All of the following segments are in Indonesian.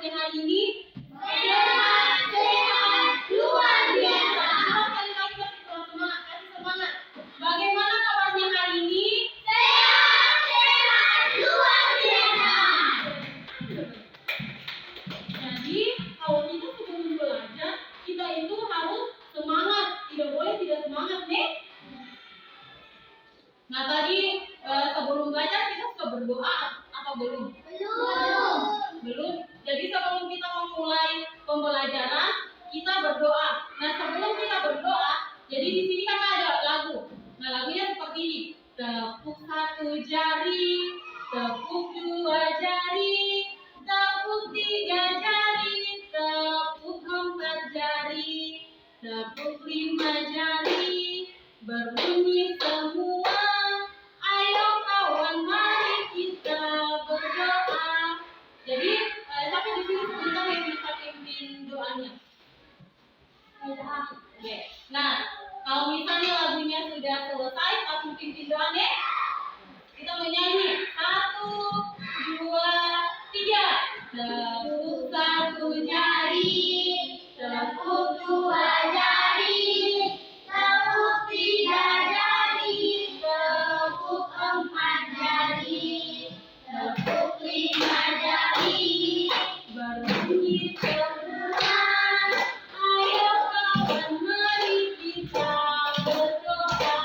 kabarnya hari ini? Sehat, luar biasa. Sekali lagi kasih semangat. Bagaimana kabarnya hari ini? Sehat, luar biasa. Jadi kalau kita sebelum belajar, kita itu harus semangat. Tidak boleh tidak semangat, nih. Nah tadi sebelum belajar kita sudah berdoa apa belum? Belum. Jadi sebelum kita memulai pembelajaran kita berdoa. Nah sebelum kita berdoa, jadi di sini kan ada lagu. Nah lagunya seperti ini. Tepuk satu jari, tepuk dua jari, tepuk tiga jari, tepuk empat jari, tepuk lima jari, berbunyi semua. Ayo kawan, mari kita berdoa. Jadi sampai di sini sebentar yang bisa pimpin doanya. Oke. Nah, kalau misalnya lagunya sudah selesai, langsung pimpin doa deh. Kita menyanyi 1, 2, 3. Tepuk satu jari, tepuk dua jari, tepuk tiga jari, tepuk empat jari, tepuk lima jari, berbunyi semua. Ayo kawan, mari kita berdoa.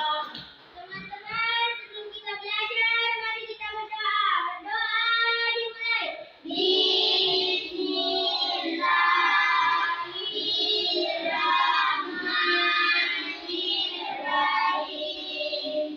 Teman-teman, sebelum kita belajar, mari kita berdoa. Berdoa dimulai. Bismillahirrahmanirrahim.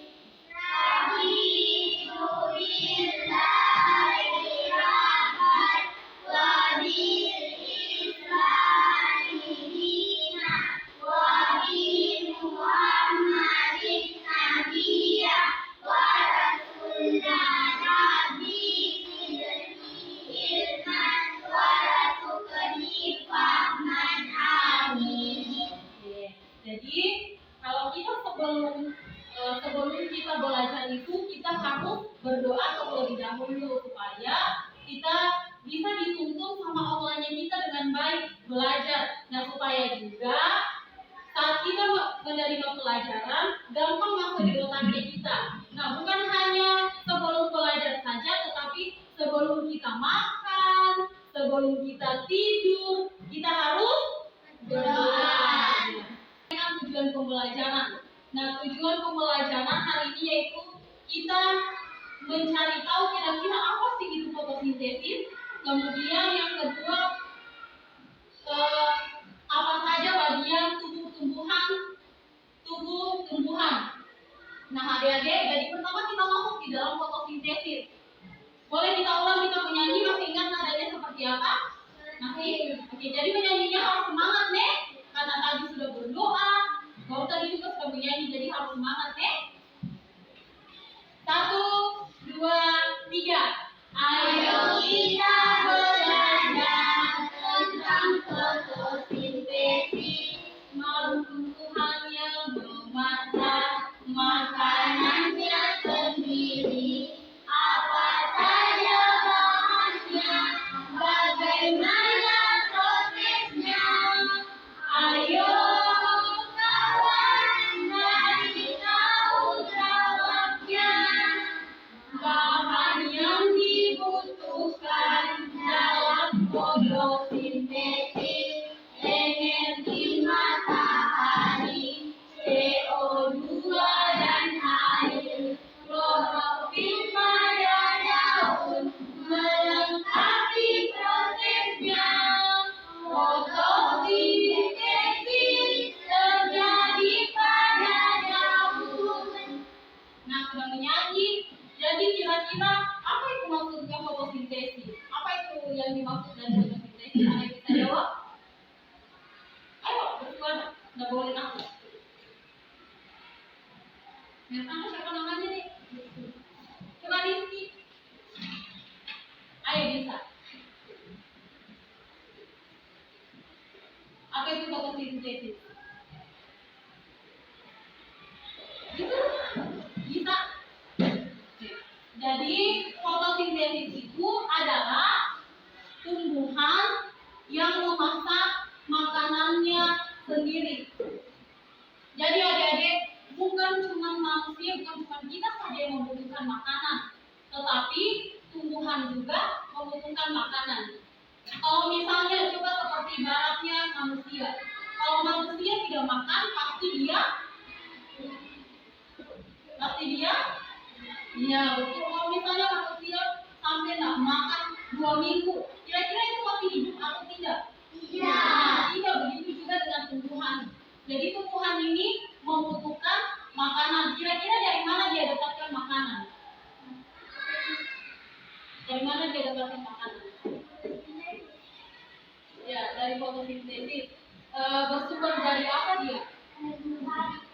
Jadi kalau kita sebelum kita belajar itu kita harus berdoa terlebih dahulu supaya kita bisa dituntun sama Allahnya kita dengan baik belajar. Nah supaya juga saat kita menerima pelajaran gampang masuk di otaknya kita. Nah bukan hanya sebelum belajar saja, tetapi sebelum kita makan, sebelum kita tidur, kita harus berdoa. Tujuan pembelajaran. Nah, tujuan pembelajaran hari ini yaitu kita mencari tahu kira-kira apa sih itu fotosintesis. Kemudian yang kedua, apa saja bagian tubuh tumbuhan. Nah, adik-adik, jadi pertama kita masuk di dalam fotosintesis. Boleh kita ulang, kita menyanyi, masih ingat nadanya seperti apa? Masih. Oke, jadi menyanyinya harus semangat, nih. Karena tadi sudah berdoa, baru tadi juga sudah menyanyi, jadi harus semangat, nih. 1, 2, 3. Ayo kita belajar tentang fotosintesis. Makhluk tumbuhan yang memasak makanannya sendiri. Apa saja bahannya, bagaimana prosesnya. Ayo kawan, mari tahu jawabnya. Bahan yang dibutuhkan dalam fotosintesis: energi matahari, CO2 dan air, klorofil pada daun melengkapi prosesnya. Fotosintesis terjadi pada daun. Nah, sudah menyanyi. Jadi kira-kira apa itu maksudnya fotosintesis? Apa itu yang dimaksud dari fotosintesis? Ada yang bisa jawab? Ayo, bersuara. Nggak boleh takut. Yang pertama siapa namanya nih? Coba Rizky. Ayo bisa. Apa itu fotosintesis? Gitu? Bisa? Jadi fotosintesis itu adalah tumbuhan tumbuhan juga membutuhkan makanan. Kalau misalnya coba seperti ibaratnya manusia, kalau manusia tidak makan pasti dia iya betul. Kalau misalnya manusia sampai nggak makan 2 minggu, kira-kira itu masih hidup atau tidak? Nah, tidak. Begitu juga dengan tumbuhan. Jadi tumbuhan ini membutuhkan makanan. Kira-kira dari mana dia dapatkan makanan? Dari mana dia dapatkan makanan? Ya, dari fotosintesis. Bersumber dari apa dia?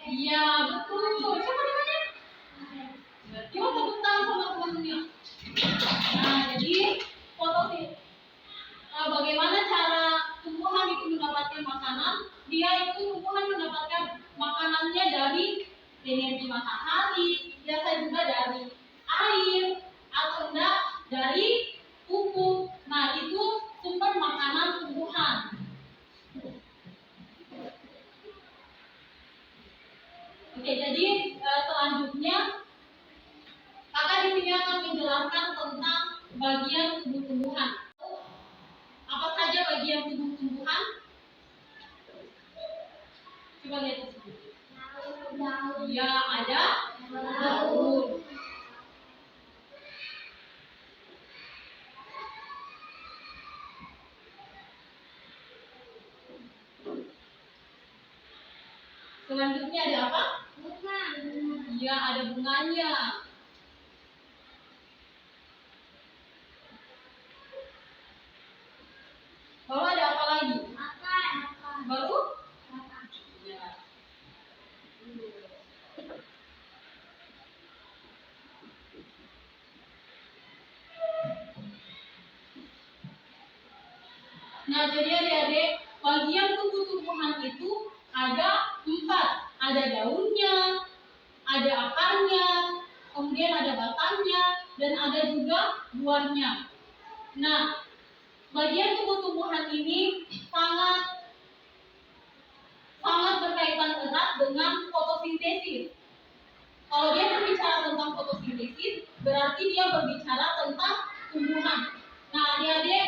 Iya, betul. Siapa namanya? Coba tepuk tangan sama teman-temannya. Nah, jadi bagaimana cara tumbuhan itu mendapatkan makanan? Dia itu tumbuhan mendapatkan makanannya dari energi matahari, biasa juga dari air, atau enggak dari pupuk. Nah, itu sumber makanan tumbuhan. Oke, jadi selanjutnya kakak di sini akan menjelaskan tentang bagian tubuh tumbuhan. Apa saja bagian tubuh tumbuhan? Coba lihat di sini. Ya, ada daun. Selanjutnya ada apa? Bunga. Iya, ada bunganya. Lalu ada apa lagi? Baru? Ya. Nah, jadi adik-adik, bagian tubuh tumbuhan itu ada 4. Ada daunnya, ada akarnya, kemudian ada batangnya, dan ada juga buahnya. Nah, bagian tubuh tumbuhan ini sangat berkaitan erat dengan fotosintesis. Kalau dia berbicara tentang fotosintesis, berarti dia berbicara tentang tumbuhan. Nah, adik-adik,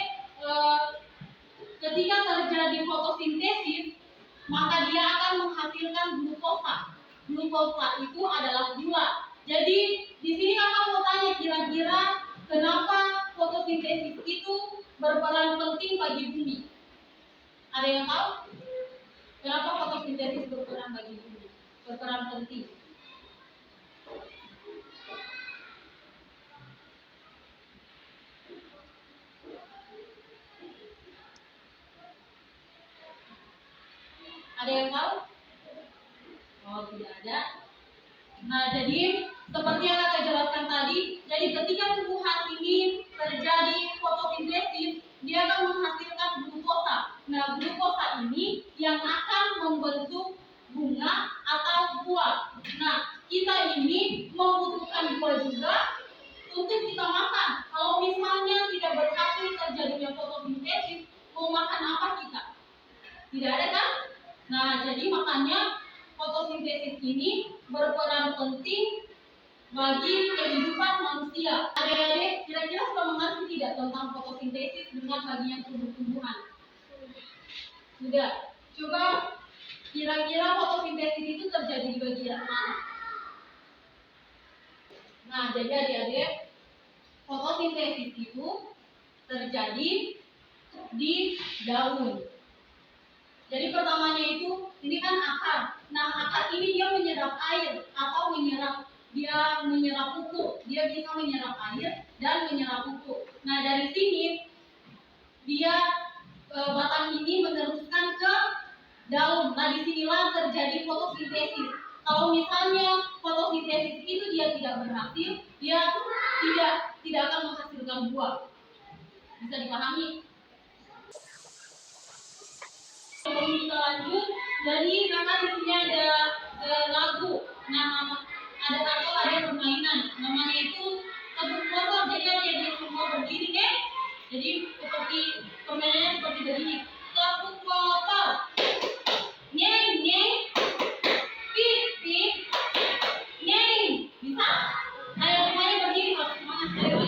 ketika terjadi fotosintesis, maka dia akan menghasilkan glukosa. Glukosa itu adalah gula. Jadi di sini kakak mau tanya, kira-kira kenapa fotosintesis itu berperan penting bagi bumi? Ada yang tahu? Kenapa fotosintesis berperan bagi bumi? Berperan penting. Ada yang tahu? Oh, tidak ada. Nah, jadi seperti yang saya jelaskan tadi, jadi ketika tumbuhan ini terjadi fotosintesis, dia akan menghasilkan glukosa. Nah, glukosa ini yang akan membentuk bunga atau buah. Nah, kita ini membutuhkan buah juga untuk kita makan. Kalau misalnya tidak berhasil terjadinya fotosintesis, mau makan apa kita? Tidak ada kan? Nah, jadi makanya fotosintesis ini berperan penting bagi kehidupan manusia. Adik-adik, kira-kira sudah mengerti tidak tentang fotosintesis dengan bagian tumbuh-tumbuhan? Sudah. Coba kira-kira fotosintesis itu terjadi di bagian mana? Nah, jadi adik-adik, fotosintesis itu terjadi di daun. Jadi pertamanya itu, ini kan akar. Nah, akar ini dia menyerap air atau menyerap pupuk. Dia bisa menyerap air dan menyerap pupuk. Nah, dari sini dia batang ini meneruskan ke daun. Nah, disinilah terjadi fotosintesis. Kalau misalnya fotosintesis itu dia tidak berhasil, dia tidak akan menghasilkan buah. Bisa dipahami? Sebelum kita lanjut, jadi kakak di sini ada lagu. Nah, ada permainan. Namanya itu tepuk motor. Jadi ada semua berdiri, deh. Jadi seperti permainannya seperti begini. Tepuk motor. Nyeng nyeng. Pip pip. Nyeng. Bisa? Ayo semuanya berdiri, harus semangat. Ayo.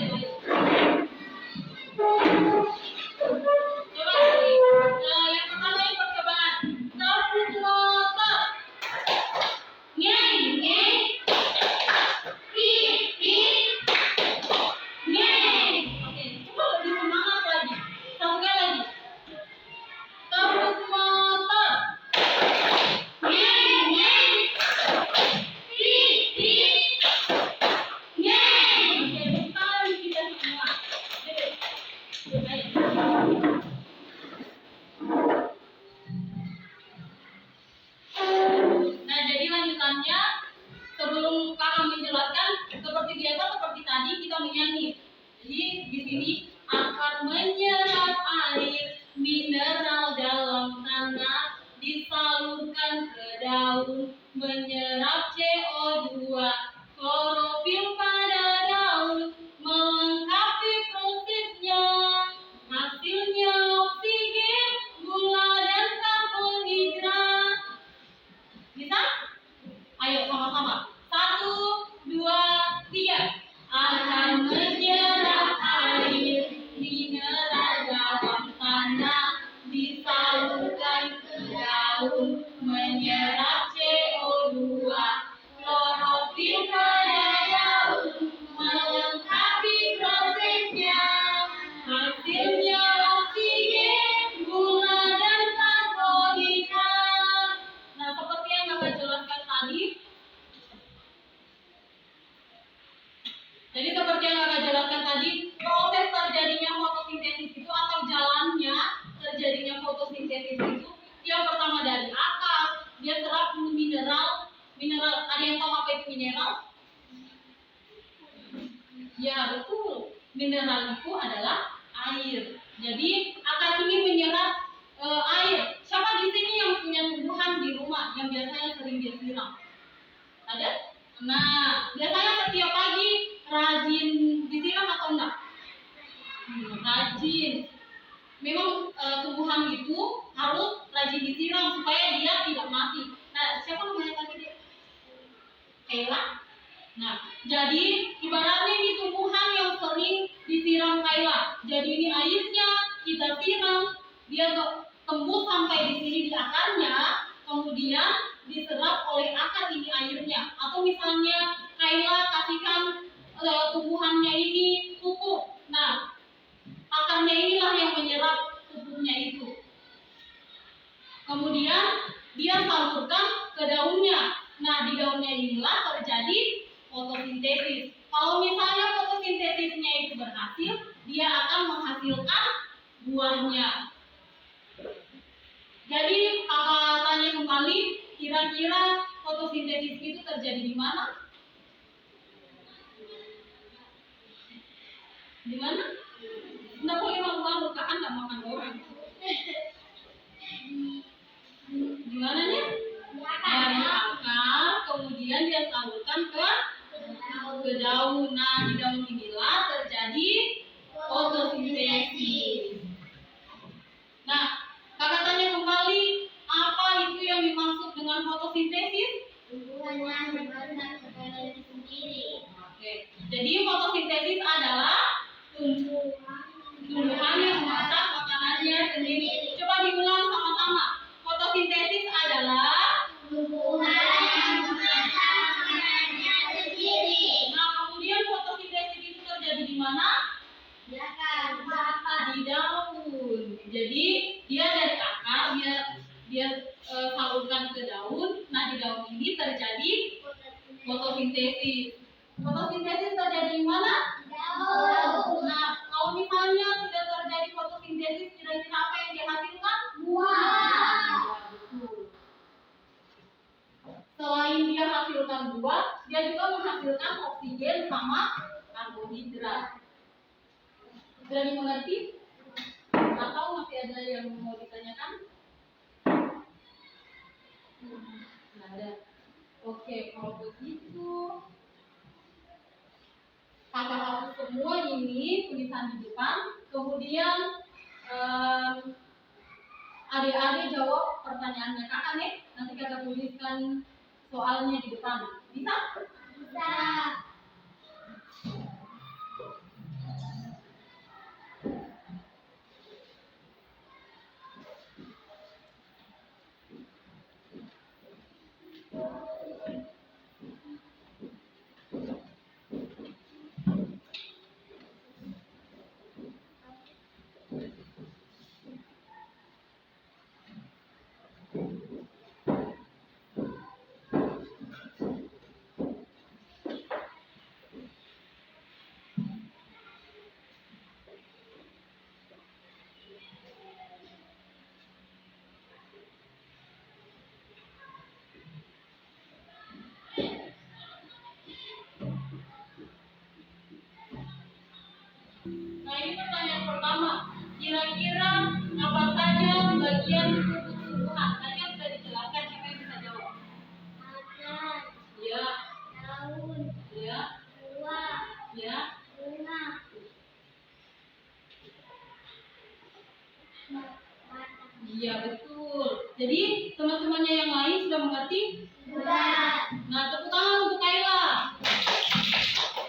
Nah, jadi lanjutannya sebelum kakak menjelaskan seperti biasa seperti tadi kita menyanyi. Jadi di sini akan menyerap air mineral dalam tanah disalurkan ke daun menyerap CO2 klorofil pada daun melengkapi prosesnya hasilnya oksigen gula dan karbohidrat. Bisa? Ayo sama-sama. 1, 2, 3. Akan menyerap air mineral dalam tanah disalurkan ke daun menyerap CO2 klorofil pada daun melengkapi prosesnya hasilnya oksigen gula dan karbohidrat. Nah, seperti yang kakak jelaskan tadi, jadi seperti yang kakak jelaskan tadi, proses terjadinya fotosintesis itu atau jalannya terjadinya fotosintesis itu yang pertama dari akar, dia serap mineral. Ada yang tahu apa itu mineral? Ya betul, mineral itu adalah air. Jadi akar ini menyerap air. Siapa di sini yang punya tumbuhan di rumah yang biasanya sering dia siram? Ada? Nah, biasanya setiap pagi rajin disiram atau enggak? Rajin. Memang tumbuhan itu harus rajin disiram supaya dia tidak mati. Nah, siapa namanya tadi dia? Kayla. Nah, jadi ibaratnya ini tumbuhan yang sering disiram Kayla. Jadi ini airnya kita siram, dia tembus sampai di sini di akarnya, kemudian diserap oleh akar ini airnya. Atau misalnya Kayla kasihkan tumbuhannya ini pupuk. Nah, akarnya inilah yang menyerap pupuknya itu. Kemudian dia salurkan ke daunnya. Nah, di daunnya inilah terjadi fotosintesis. Kalau misalnya fotosintesisnya itu berhasil, dia akan menghasilkan buahnya. Jadi kakak tanya kembali, kira-kira fotosintesis itu terjadi di mana? Di mana? Nggak boleh malu-malu, kan nggak makan orang. Di mananya? Dari akar, kemudian dia salurkan ke daun. Nah, di daun inilah terjadi fotosintesis. Nah, kakak tanya kembali, apa itu yang dimaksud dengan fotosintesis? Tumbuhan yang memasak makanan sendiri. Oke, jadi fotosintesis adalah tumbuhan yang memasak makanannya sendiri. Coba diulang sama-sama. Fotosintesis adalah tumbuhan yang memasak makanannya sendiri. Nah, kemudian fotosintesis itu terjadi di mana? Di akar. Di daun. Jadi dia dari akar, dia salurkan ke daun. Nah, di daun ini terjadi fotosintesis. Fotosintesis terjadi di mana? Daun. Nah, kalau misalnya sudah terjadi fotosintesis, kira-kira apa yang dihasilkan? Buah. Selain dia hasilkan buah, dia juga menghasilkan oksigen sama karbohidrat. Sudah dimengerti? Atau masih ada yang mau ditanyakan? Nggak ada. Oke, kalau begitu kakak hapus semua ini tulisan di depan. Kemudian adik-adik jawab pertanyaannya kakak nih. Nanti kakak tuliskan soalnya di depan. Bisa? Bisa. ini pertanyaan pertama. Kira-kira apa saja bagian tubuh tumbuhan? Tadi kan sudah dijelaskan, siapa yang bisa jawab? Akar, Ya, daun, ya, buah, ya. bunga, batang. Iya, betul. Jadi teman-temannya yang lain sudah mengerti? Sudah. Nah, tepuk tangan untuk Kayla.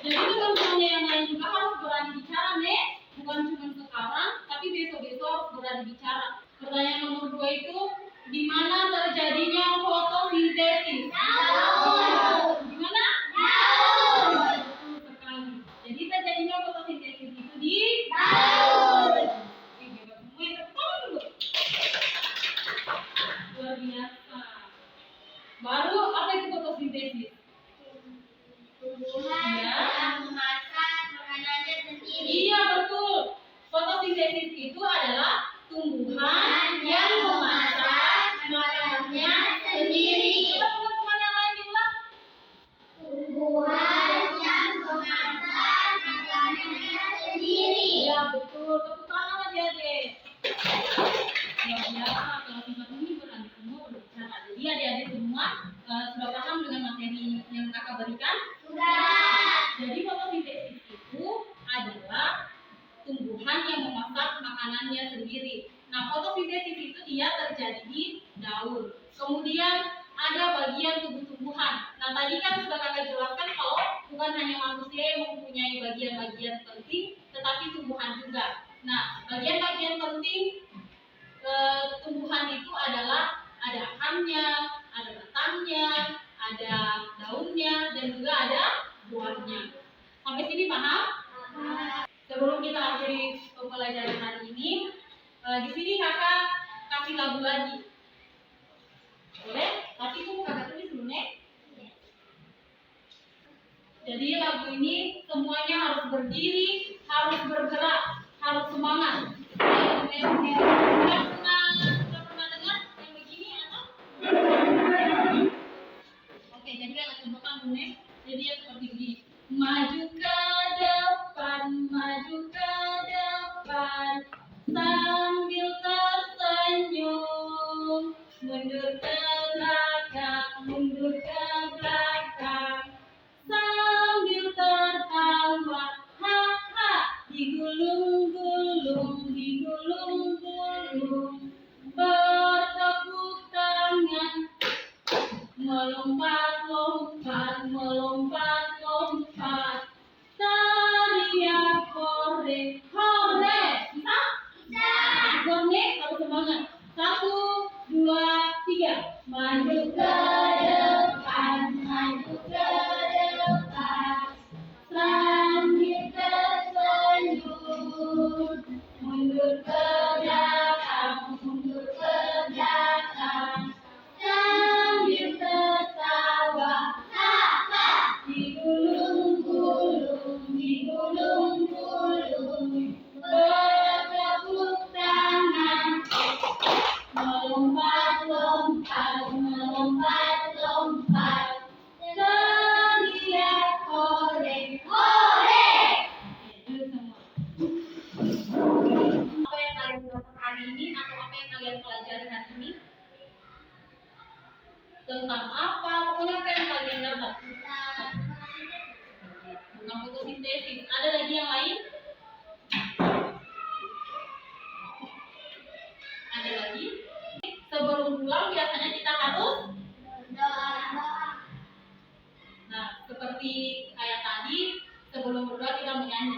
Jadi teman-temannya yang lain juga harus berani bicara, Nek. Bukan cuma sekarang, tapi besok-besok harus berani bicara. Pertanyaan nomor 2 itu, di mana terjadinya fotosintesis? Di mana? Betul sekali. Jadi terjadinya fotosintesis itu di daun. Oke, hebat semua ya, tepuk tangan dulu. Luar biasa. Baru apa itu fotosintesis? Tumbuhan Ya. yang memasak makanannya sendiri. Iya, betul. Fotosintesis itu adalah tumbuhan yang memasak makanannya sendiri. Coba teman-teman yang lain diulang. Tumbuhan yang memasak makanannya sendiri. Iya, betul. Tepuk tangan adik-adik. Luar biasa. Kalau tempat ini berani semua berbicara. Jadi adik-adik semua sudah paham dengan materi yang kakak berikan? Sudah. Jadi fotosintesis itu adalah tumbuhan yang memasak makanannya sendiri. Nah, fotosintesis itu dia terjadi di daun. Kemudian ada bagian tubuh-tumbuhan. Nah, tadi kan sudah kakak jelaskan kalau bukan hanya manusia yang mempunyai bagian-bagian penting, tetapi tumbuhan juga. Nah, bagian-bagian penting tumbuhan itu adalah ada akarnya, ada batangnya, ada daunnya, dan juga ada buahnya. Sampai sini paham? Sebelum kita akhiri pembelajaran hari ini, di sini kakak kasih lagu lagi. Boleh? Tapi itu kakak tulis dulu, Nek. Jadi lagu ini semuanya harus berdiri, harus bergerak, harus semangat. Sudah pernah dengar yang begini atau? Oke, jadi kakak contohkan dulu, Nek. Jadi ya seperti begini. Maju ke depan, sambil tersenyum. Mundur ke belakang, sambil tertawa. Ha ha, digulung-gulung, bertepuk tangan. Melompat, teriak hore, hore. Bisa? Hore, harus semangat. 1, 2, 3. Maju ke depan, sambil tersenyum. Mundur ke belakang, sambil tertawa. Ha ha, digulung-gulung, bertepuk tangan. Melompat, teriak hore, hore. Itu semua. Apa yang kalian dapat hari ini atau apa yang kalian pelajari hari ini? Tentang apa? Pokoknya apa yang kalian dapat? Tentang fotosintesis. Ada lagi yang lain? Ada lagi? Sebelum pulang biasanya kita harus Berdoa. Nah, seperti kayak tadi, sebelum berdoa kita menyanyi.